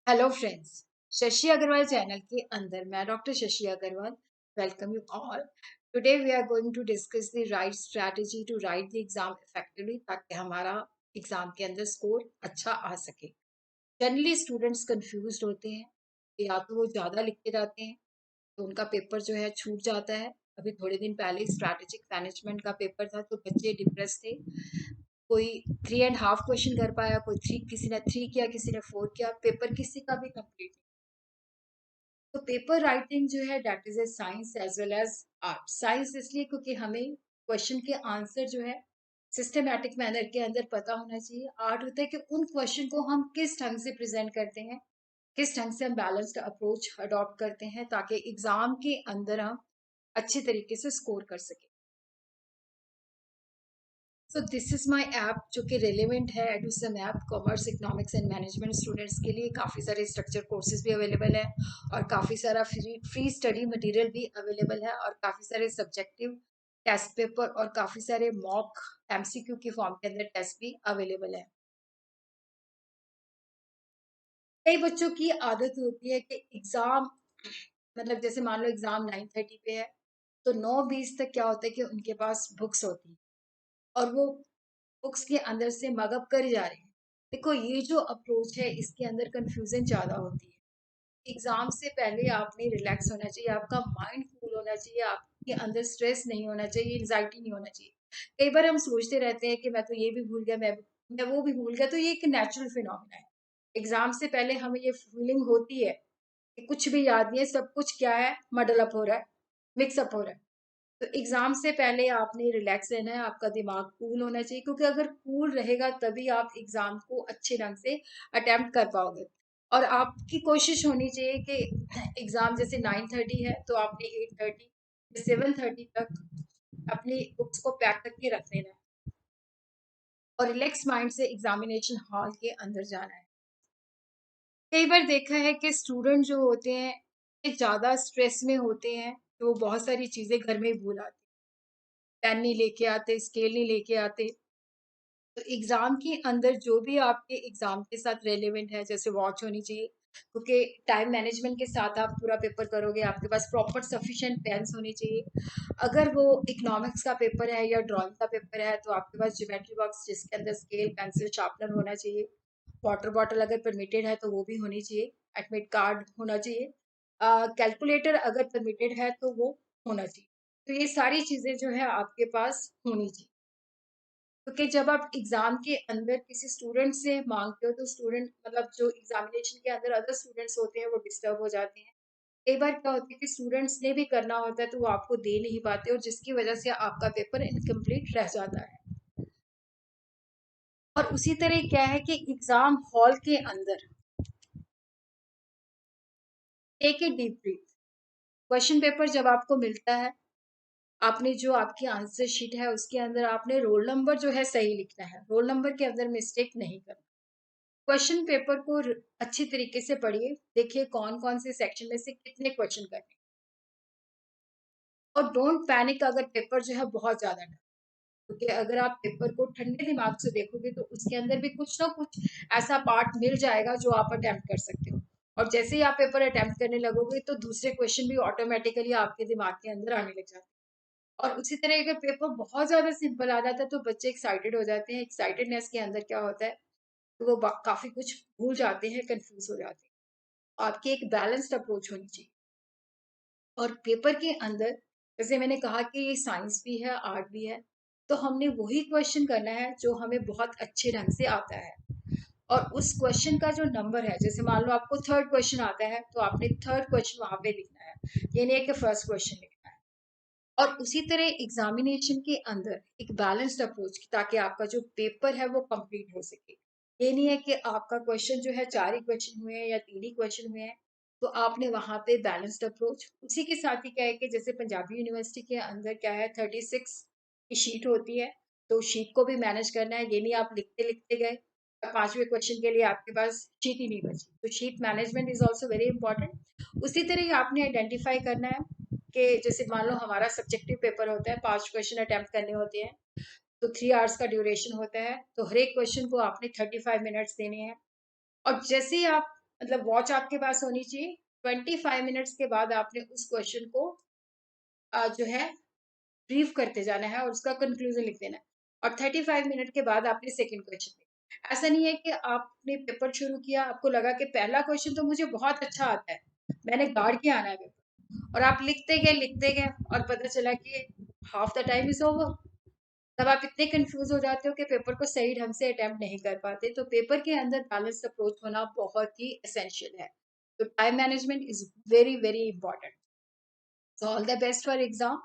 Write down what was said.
Hello friends, Shashi Agarwal channel के अंदर मैं doctor Shashi Agarwal welcome you all. Today we are going to discuss the right strategy to write the exam effectively ताकि हमारा exam के अंदर score अच्छा आ सके। जनरली स्टूडेंट्स कंफ्यूज्ड होते हैं, या तो वो ज़्यादा लिखते जाते हैं तो उनका पेपर जो है छूट जाता है। अभी थोड़े दिन पहले स्ट्रैटेजिक मैनेजमेंट का पेपर था तो बच्चे डिप्रेस थे। कोई 3.5 क्वेश्चन कर पाया, कोई थ्री, किसी ने 3 किया, किसी ने 4 किया, पेपर किसी का भी कंप्लीट। तो पेपर राइटिंग जो है that is a science as well as art. Science इसलिए क्योंकि हमें क्वेश्चन के आंसर जो है सिस्टमेटिक मैनर के अंदर पता होना चाहिए। आर्ट होता है कि उन क्वेश्चन को हम किस ढंग से प्रेजेंट करते हैं, किस ढंग से हम बैलेंस्ड अप्रोच अडॉप्ट करते हैं ताकि एग्जाम के अंदर हम अच्छे तरीके से स्कोर कर सकें। So this is my app जो कि रेलिवेंट है Edusum app. Commerce, economics and management students के लिए काफ़ी सारे स्ट्रक्चर कोर्सेज भी अवेलेबल है और काफ़ी सारा फ्री स्टडी मटेरियल भी अवेलेबल है और काफ़ी सारे सब्जेक्टिव टेस्ट पेपर और काफ़ी सारे मॉक एमसीक्यू के फॉर्म के अंदर टेस्ट भी अवेलेबल है। कई बच्चों की आदत होती है कि एग्ज़ाम मतलब जैसे मान लो एग्ज़ाम 9:30 पे है तो 9:20 तक क्या होता है कि उनके पास बुक्स होती है और वो बुक्स के अंदर से मगअप कर जा रहे हैं। देखो ये जो अप्रोच है इसके अंदर कंफ्यूजन ज़्यादा होती है। एग्जाम से पहले आपने रिलैक्स होना चाहिए, आपका माइंड कूल होना चाहिए, आपके अंदर स्ट्रेस नहीं होना चाहिए, एंजाइटी नहीं होना चाहिए। कई बार हम सोचते रहते हैं कि मैं तो ये भी भूल गया, मैं वो भी भूल गया। तो ये एक नेचुरल फिनोमिना है। एग्जाम से पहले हमें ये फीलिंग होती है कि कुछ भी याद नहीं है, सब कुछ क्या है, मडल अप हो रहा है, मिक्सअप हो रहा है। तो एग्जाम से पहले आपने रिलैक्स रहना है, आपका दिमाग कूल होना चाहिए क्योंकि अगर कूल रहेगा तभी आप एग्जाम को अच्छे ढंग से अटेम्प्ट कर पाओगे। और आपकी कोशिश होनी चाहिए कि एग्जाम जैसे 9:30 है तो आपने 8:30 7:30 तक अपनी बुक्स को पैक करके रख लेना है और रिलैक्स माइंड से एग्जामिनेशन हॉल के अंदर जाना है। कई बार देखा है कि स्टूडेंट जो होते हैं ये ज़्यादा स्ट्रेस में होते हैं तो वो बहुत सारी चीज़ें घर में ही भूल आते, पेन नहीं लेके आते, स्केल नहीं लेके आते। तो एग्ज़ाम के अंदर जो भी आपके एग्ज़ाम के साथ रेलेवेंट है, जैसे वॉच होनी चाहिए क्योंकि टाइम मैनेजमेंट के साथ आप पूरा पेपर करोगे, आपके पास प्रॉपर सफिशिएंट पेन्स होनी चाहिए। अगर वो इकोनॉमिक्स का पेपर है या ड्राइंग का पेपर है तो आपके पास ज्योमेट्री बॉक्स जिसके अंदर स्केल, पेंसिल, शार्पनर होना चाहिए। वाटर बॉटल अगर परमिटेड है तो वो भी होनी चाहिए। एडमिट कार्ड होना चाहिए। कैलकुलेटर अगर परमिटेड है तो वो होना चाहिए। तो ये सारी चीज़ें जो है आपके पास होनी चाहिए। क्योंकि जब आप एग्जाम के अंदर किसी स्टूडेंट से मांगते हो तो स्टूडेंट मतलब जो एग्जामिनेशन के अंदर अदर स्टूडेंट्स होते हैं वो डिस्टर्ब हो जाते हैं। कई बार क्या होता है कि स्टूडेंट्स ने भी करना होता है तो वो आपको दे नहीं पाते और जिसकी वजह से आपका पेपर इनकम्प्लीट रह जाता है। और उसी तरह क्या है कि एग्जाम हॉल के अंदर take a deep breath. Question paper जब आपको मिलता है, आपने जो आपकी आंसर शीट है उसके अंदर आपने रोल नंबर जो है सही लिखना है, रोल नंबर के अंदर मिस्टेक नहीं करना। क्वेश्चन पेपर को अच्छी तरीके से पढ़िए, देखिए कौन कौन से सेक्शन में से कितने क्वेश्चन करने। और डोंट पैनिक अगर पेपर जो है बहुत ज्यादा टफ, क्योंकि अगर आप पेपर को ठंडे दिमाग से देखोगे तो उसके अंदर भी कुछ ना कुछ ऐसा पार्ट मिल जाएगा जो आप अटेम्प्ट कर सकते हो। और जैसे ही आप पेपर अटेम्प्ट करने लगोगे तो दूसरे क्वेश्चन भी ऑटोमेटिकली आपके दिमाग के अंदर आने लग जाते हैं। और उसी तरह अगर पेपर बहुत ज्यादा सिंपल आ जाता है तो बच्चे एक्साइटेड हो जाते हैं। एक्साइटेडनेस के अंदर क्या होता है तो वो काफी कुछ भूल जाते हैं, कंफ्यूज हो जाते हैं। आपकी एक बैलेंस्ड अप्रोच होनी चाहिए। और पेपर के अंदर जैसे मैंने कहा कि ये साइंस भी है, आर्ट भी है, तो हमने वही क्वेश्चन करना है जो हमें बहुत अच्छे ढंग से आता है। और उस क्वेश्चन का जो नंबर है, जैसे मान लो आपको थर्ड क्वेश्चन आता है तो आपने थर्ड क्वेश्चन वहां पे लिखना है, ये नहीं है कि फर्स्ट क्वेश्चन लिखना है। और उसी तरह एग्जामिनेशन के अंदर एक बैलेंस्ड अप्रोच ताकि आपका जो पेपर है वो कंप्लीट हो सके। ये नहीं है कि आपका क्वेश्चन जो है 4 ही क्वेश्चन हुए हैं या 3 ही क्वेश्चन हुए हैं, तो आपने वहां पे बैलेंस्ड अप्रोच। उसी के साथ ही क्या है कि जैसे पंजाबी यूनिवर्सिटी के अंदर क्या है 36 की शीट होती है, तो शीट को भी मैनेज करना है। ये नहीं आप लिखते लिखते गए और 5वें क्वेश्चन के लिए आपके पास शीट ही नहीं बची। तो sheet management is also very important. उसी तरह ही आपने आइडेंटिफाई करना है कि जैसे मान लो हमारा सब्जेक्टिव पेपर होता है, 5 क्वेश्चन अटेम्प्ट करने होते हैं, तो 3 आवर्स का ड्यूरेशन होता है, तो हर एक क्वेश्चन को आपने 35 मिनट्स देने हैं। और जैसे ही आप मतलब वॉच आपके पास होनी चाहिए। 25 मिनट्स के बाद आपने उस क्वेश्चन को जो है ब्रीफ करते जाना है और उसका कंक्लूजन लिख देना है। और 35 मिनट के बाद आपने सेकंड क्वेश्चन। ऐसा नहीं है कि आपने पेपर शुरू किया, आपको लगा कि पहला क्वेश्चन तो मुझे बहुत अच्छा आता है, मैंने गाड़ के आना है पेपर, और आप लिखते गए और पता चला कि half the time is over. तब आप इतने कंफ्यूज हो जाते हो कि पेपर को सही ढंग से अटेम्प्ट नहीं कर पाते। तो पेपर के अंदर बैलेंस अप्रोच होना बहुत ही एसेंशियल है। तो time management is very very important. So all the best for exam.